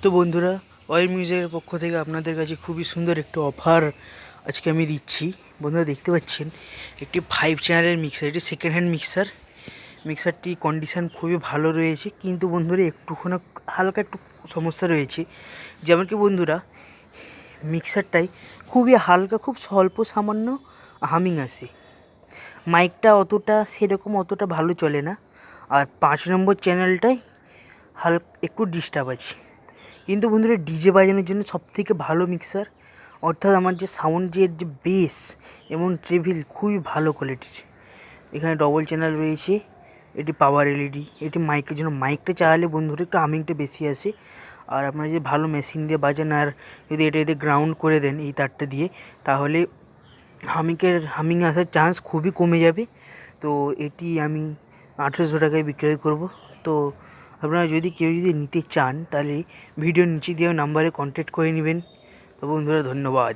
তো বন্ধুরা, অয়েল মিউজিকের পক্ষ থেকে আপনাদের কাছে খুবই সুন্দর একটি অফার আজকে আমি দিচ্ছি। বন্ধুরা দেখতে পাচ্ছেন একটি 5 চ্যানেলের মিক্সার, এটি সেকেন্ড হ্যান্ড মিক্সার। মিক্সারটি কন্ডিশান খুবই ভালো রয়েছে, কিন্তু বন্ধুরা একটুখানি হালকা একটু সমস্যা রয়েছে। যেমন কি বন্ধুরা, মিক্সারটাই খুবই হালকা, খুব স্বল্প সামান্য হামিং আসে। মাইকটা অতটা ভালো চলে না। আর 5 নম্বর চ্যানেলটাই একটু ডিস্টার্ব আছে। কিন্তু বন্ধুরা, ডিজে বাজানোর জন্য সবথেকে ভালো মিক্সার, অর্থাৎ আমার যে সাউন্ডের যে বেস এবং ট্রেভিল খুবই ভালো কোয়ালিটির। এখানে ডবল চ্যানেল রয়েছে, এটি পাওয়ার এলইডি। এটি মাইকের জন্য, মাইকটা চালালে বন্ধুরা একটু হামিংটা বেশি আসে। আর আপনারা যদি ভালো মেশিন দিয়ে বাজান আর যদি এটা গ্রাউন্ড করে দেন এই তারটা দিয়ে, তাহলে হামিং আসার চান্স খুবই কমে যাবে। তো এটি আমি 1800 টাকায় বিক্রয় করব। তো আপনারা কেউ যদি নিতে চান, তাহলে ভিডিওর নিচে দেওয়া নাম্বারে কন্ট্যাক্ট করে নেবেন। তো বন্ধুরা, ধন্যবাদ।